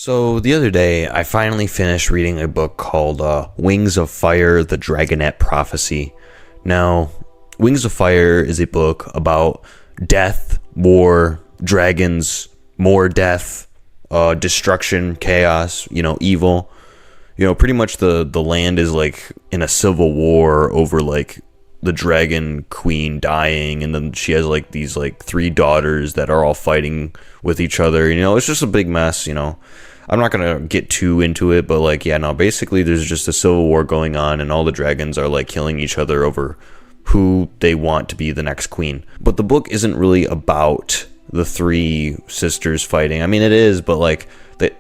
So the other day, I finally finished reading a book called Wings of Fire: The Dragonette Prophecy. Now, Wings of Fire is a book about death, war, dragons, more death, destruction, chaos, evil. Pretty much the land is like in a civil war over like the dragon queen dying, and then she has like these like three daughters that are all fighting with each other. It's just a big mess. I'm not gonna get too into it, but like, yeah, no, basically there's just a civil war going on, and all the dragons are like killing each other over who they want to be the next queen. But the book isn't really about the three sisters fighting. I mean, it is, but like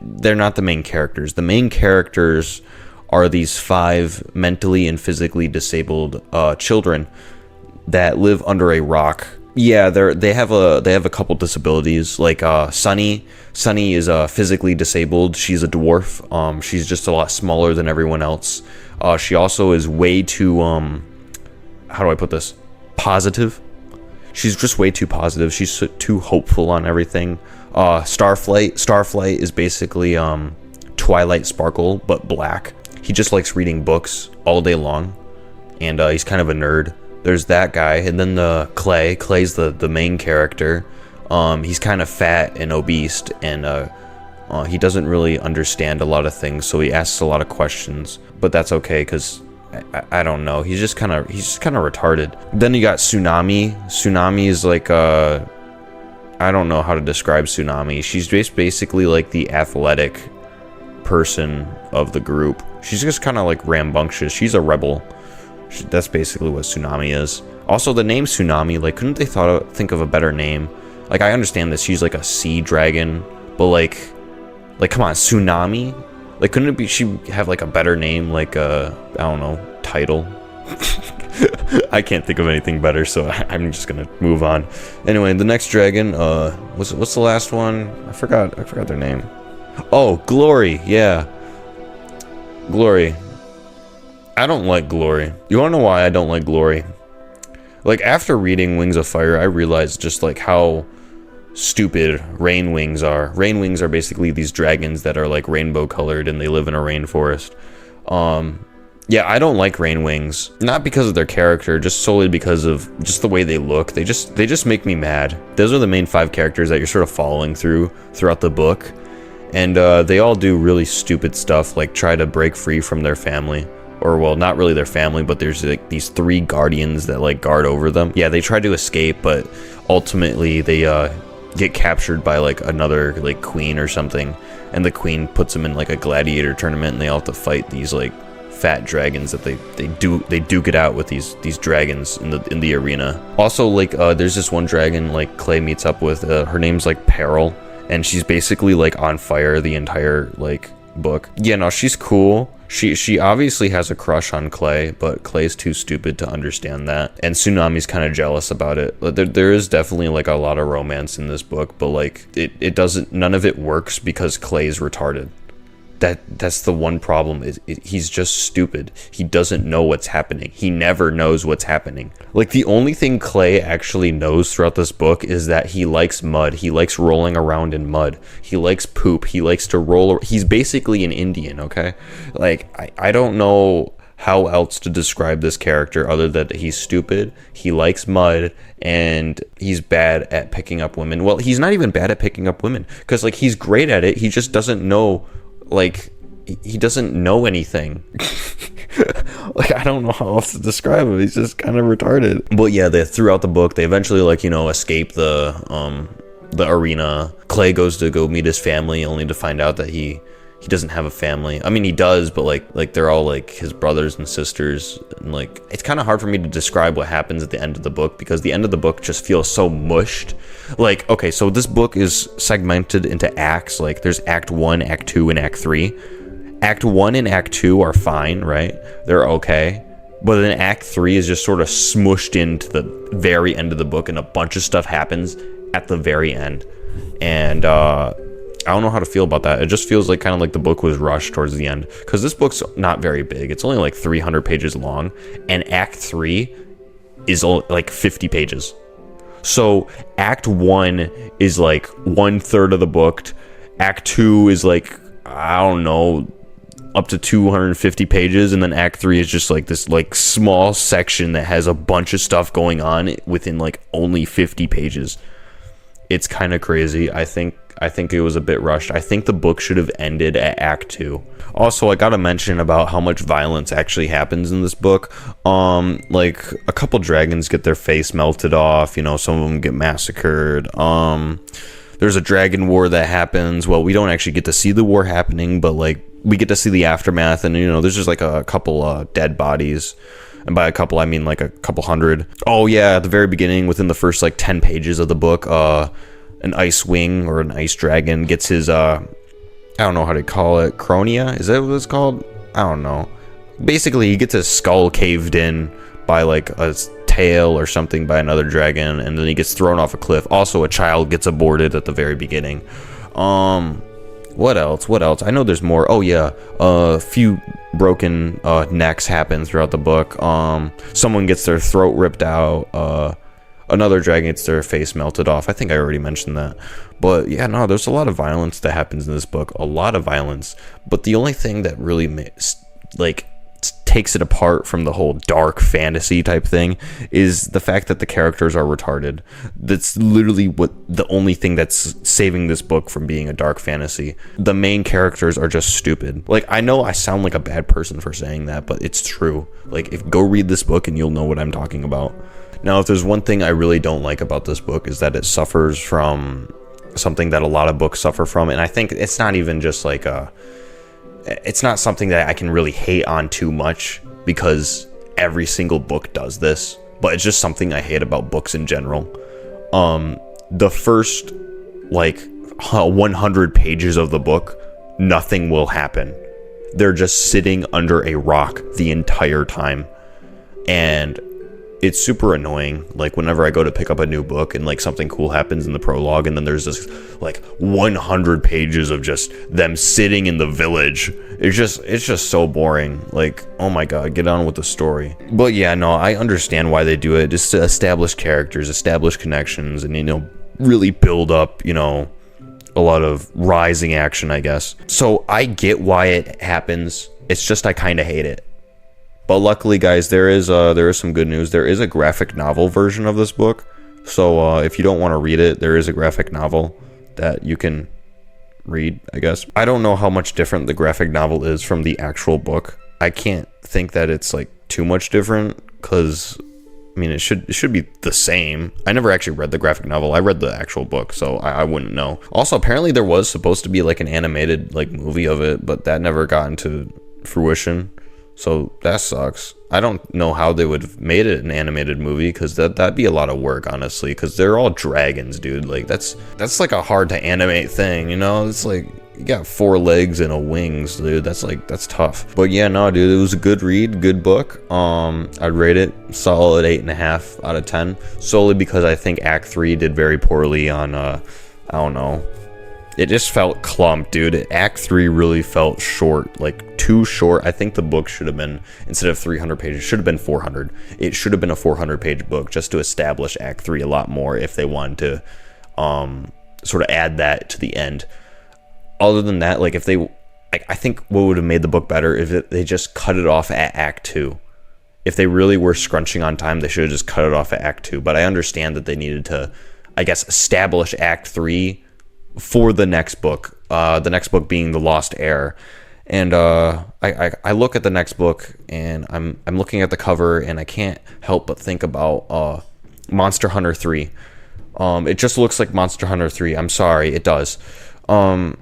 they're not the main characters. The main characters are these five mentally and physically disabled children that live under a rock. Yeah, they have a couple disabilities. Like Sunny is physically disabled. She's a dwarf. She's just a lot smaller than everyone else. She also is way too how do I put this? Positive. She's just way too positive. She's too hopeful on everything. Starflight is basically Twilight Sparkle but black. He just likes reading books all day long, and he's kind of a nerd. There's that guy, and then Clay's the main character. He's kind of fat and obese, and he doesn't really understand a lot of things, so he asks a lot of questions. But that's okay, because I don't know. He's just kind of retarded. Then you got Tsunami. Tsunami is like I don't know how to describe Tsunami. She's just basically like the athletic person of the group. She's just kind of like rambunctious. She's a rebel. That's basically what Tsunami is. Also, the name Tsunami, like, couldn't they think of a better name? Like, I understand that she's like a sea dragon, but like come on, Tsunami? Like, couldn't it be she have like a better name, like I don't know, title? I can't think of anything better, so I'm just gonna move on. Anyway, the next dragon, what's the last one? I forgot their name. Oh, Glory, yeah. Glory. I don't like Glory. You wanna know why I don't like Glory? Like, after reading Wings of Fire, I realized just like how stupid Rain Wings are. Rain Wings are basically these dragons that are like rainbow colored, and they live in a rainforest. Yeah, I don't like Rain Wings. Not because of their character, just solely because of just the way they look. They just make me mad. Those are the main five characters that you're sort of following throughout the book. And they all do really stupid stuff, like try to break free from their family. Or, well, not really their family, but there's like these three guardians that like guard over them. Yeah, they try to escape, but ultimately they get captured by like another like queen or something. And the queen puts them in like a gladiator tournament, and they all have to fight these like fat dragons that they duke it out with these dragons in the arena. Also, like there's this one dragon like Clay meets up with. Her name's like Peril, and she's basically like on fire the entire like book. Yeah, no, she's cool. She obviously has a crush on Clay, but Clay's too stupid to understand that, and Tsunami's kind of jealous about it. There is definitely like a lot of romance in this book, but like it doesn't, none of it works because Clay's retarded. That's the one problem. He's just stupid. He doesn't know what's happening. He never knows what's happening. Like, the only thing Clay actually knows throughout this book is that he likes mud. He likes rolling around in mud. He likes poop. He likes to roll. He's basically an Indian, okay? Like, I don't know how else to describe this character other than he's stupid, he likes mud, and he's bad at picking up women. Well, he's not even bad at picking up women, because like he's great at it. He just doesn't know. Like, he doesn't know anything. Like, I don't know how else to describe him. He's just kind of retarded. But yeah, throughout the book, they eventually like, escape the arena. Clay goes to go meet his family, only to find out that he doesn't have a family. I mean, he does, but like they're all like his brothers and sisters, and like it's kind of hard for me to describe what happens at the end of the book, because the end of the book just feels so mushed. Like, okay, so this book is segmented into acts. Like, there's Act 1, Act 2, and Act 3. Act 1 and Act 2 are fine, right? They're okay. But then Act 3 is just sort of smushed into the very end of the book, and a bunch of stuff happens at the very end. And I don't know how to feel about that. It just feels like kind of like the book was rushed towards the end, because this book's not very big. It's only like 300 pages long, and Act 3 is like 50 pages. So Act 1 is like 1/3 of the book. Act 2 is like I don't know, up to 250 pages, and then Act 3 is just like this like small section that has a bunch of stuff going on within like only 50 pages. It's kind of crazy. I think it was a bit rushed. I think the book should have ended at Act 2. Also, I gotta mention about how much violence actually happens in this book. Like, a couple dragons get their face melted off, you know, some of them get massacred. There's a dragon war that happens. Well, we don't actually get to see the war happening, but, like, we get to see the aftermath, and, you know, there's just, like, a couple dead bodies. And by a couple, I mean, like, a couple hundred. Oh, yeah, at the very beginning, within the first, like, 10 pages of the book, an ice wing or an ice dragon gets his, I don't know how to call it, Cronia? Is that what it's called? I don't know. Basically, he gets his skull caved in by, like, a tail or something by another dragon, and then he gets thrown off a cliff. Also, a child gets aborted at the very beginning. What else? I know there's more. Oh, yeah. A few broken necks happen throughout the book. Someone gets their throat ripped out. Another dragon gets their face melted off. I think I already mentioned that. But yeah, no, there's a lot of violence that happens in this book. A lot of violence. But the only thing that really takes it apart from the whole dark fantasy type thing is the fact that the characters are retarded. That's literally the only thing that's saving this book from being a dark fantasy. The main characters are just stupid. Like, I know I sound like a bad person for saying that, but it's true. Like, go read this book and you'll know what I'm talking about. Now, if there's one thing I really don't like about this book is that it suffers from something that a lot of books suffer from, and I think it's not even just like it's not something that I can really hate on too much, because every single book does this, but it's just something I hate about books in general. The first, like, 100 pages of the book, nothing will happen. They're just sitting under a rock the entire time, and it's super annoying. Like, whenever I go to pick up a new book and like something cool happens in the prologue, and then there's this like 100 pages of just them sitting in the village. It's just so boring. Like, oh my god, get on with the story. But yeah, no, I understand why they do it, just to establish characters, establish connections, and, you know, really build up, you know, a lot of rising action, I guess. So I get why it happens. It's just I kind of hate it. But luckily, guys, there is some good news. There is a graphic novel version of this book. So if you don't want to read it, there is a graphic novel that you can read, I guess. I don't know how much different the graphic novel is from the actual book. I can't think that it's like too much different, because I mean, it should be the same. I never actually read the graphic novel. I read the actual book, so I wouldn't know. Also, apparently there was supposed to be like an animated like movie of it, but that never got into fruition. So that sucks. I don't know how they would have made it an animated movie, because that'd be a lot of work, honestly, because they're all dragons, dude. Like, that's like a hard to animate thing, you know? It's like, you got 4 legs and a wings, dude. That's tough. But yeah, no, dude, it was a good read, good book. I'd rate it solid 8.5 out of 10, solely because I think Act 3 did very poorly on, I don't know. It just felt clumped, dude. Act 3 really felt short, like too short. I think the book should have been, instead of 300 pages, should have been 400. It should have been a 400-page book, just to establish Act 3 a lot more if they wanted to sort of add that to the end. Other than that, like, if they, I think what would have made the book better if they just cut it off at Act 2. If they really were scrunching on time, they should have just cut it off at Act 2. But I understand that they needed to, I guess, establish Act 3 for the next book being The Lost Heir. And I look at the next book, and I'm looking at the cover, and I can't help but think about Monster Hunter 3. It just looks like Monster Hunter 3. I'm sorry, it does. But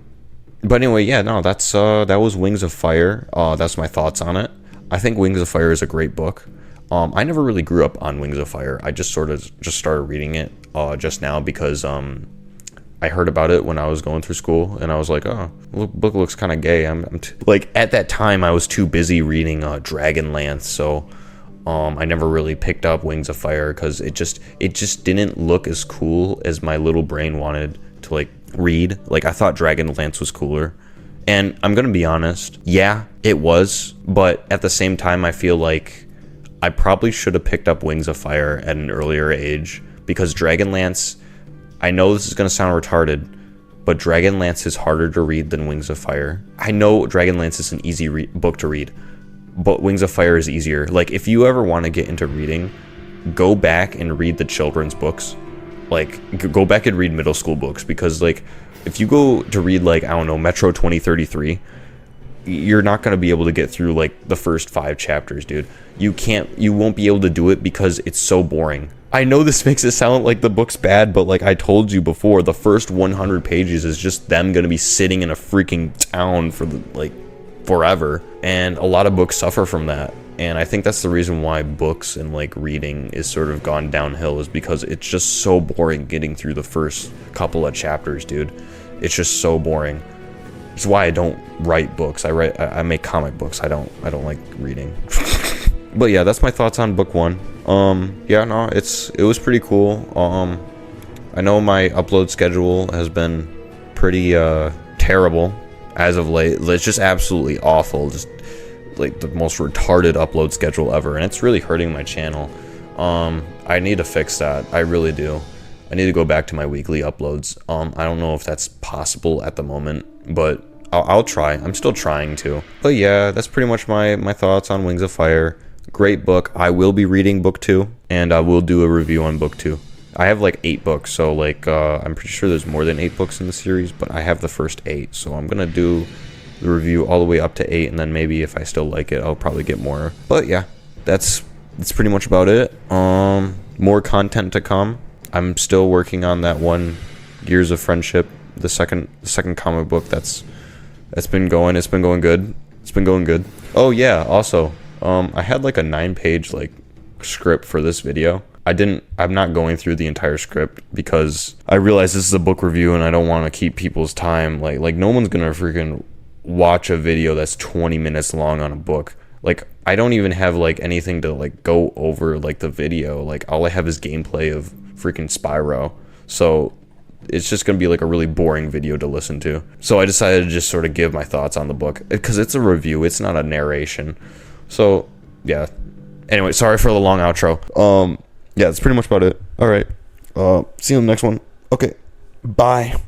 anyway, yeah, no, that was Wings of Fire. That's my thoughts on it. I think Wings of Fire is a great book. I never really grew up on Wings of Fire. I just sort of started reading it just now because I heard about it when I was going through school, and I was like, oh, the book looks kind of gay. Like, at that time, I was too busy reading Dragonlance, so I never really picked up Wings of Fire, because it just didn't look as cool as my little brain wanted to, like, read. Like, I thought Dragonlance was cooler, and I'm gonna be honest, yeah, it was, but at the same time, I feel like I probably should have picked up Wings of Fire at an earlier age, because Dragonlance, I know this is going to sound retarded, but Dragonlance is harder to read than Wings of Fire. I know Dragonlance is an easy book to read, but Wings of Fire is easier. Like, if you ever want to get into reading, go back and read the children's books. Like, go back and read middle school books, because, like, if you go to read, like, I don't know, Metro 2033, you're not going to be able to get through, like, the first 5 chapters, dude. You won't be able to do it because it's so boring. I know this makes it sound like the book's bad, but like I told you before, the first 100 pages is just them going to be sitting in a freaking town for like forever. And a lot of books suffer from that. And I think that's the reason why books and like reading is sort of gone downhill, is because it's just so boring getting through the first couple of chapters, dude. It's just so boring. It's why I don't write books. I make comic books. I don't like reading. But yeah, that's my thoughts on book 1. Yeah, no, it was pretty cool. I know my upload schedule has been pretty terrible as of late. It's just absolutely awful. Just like the most retarded upload schedule ever, and it's really hurting my channel. I need to fix that. I really do. I need to go back to my weekly uploads. I don't know if that's possible at the moment, but I'll try. I'm still trying to. But yeah, that's pretty much my thoughts on Wings of Fire. Great book. I will be reading book 2, and I will do a review on book 2. I have like 8 books, so like I'm pretty sure there's more than 8 books in the series, but I have the first 8, so I'm gonna do the review all the way up to 8, and then maybe if I still like it, I'll probably get more. But yeah, that's pretty much about it. More content to come. I'm still working on that one, Gears of Friendship, the second comic book. It's been going good. It's been going good. Oh yeah, also, I had like a 9-page like script for this video. I'm not going through the entire script because I realize this is a book review and I don't want to keep people's time. Like no one's gonna freaking watch a video that's 20 minutes long on a book. Like I don't even have like anything to like go over like the video. Like all I have is gameplay of freaking Spyro. So it's just gonna be like a really boring video to listen to. So I decided to just sort of give my thoughts on the book because it's a review. It's not a narration. So yeah. Anyway, sorry for the long outro. Yeah, that's pretty much about it. All right. See you in the next one. Okay. Bye.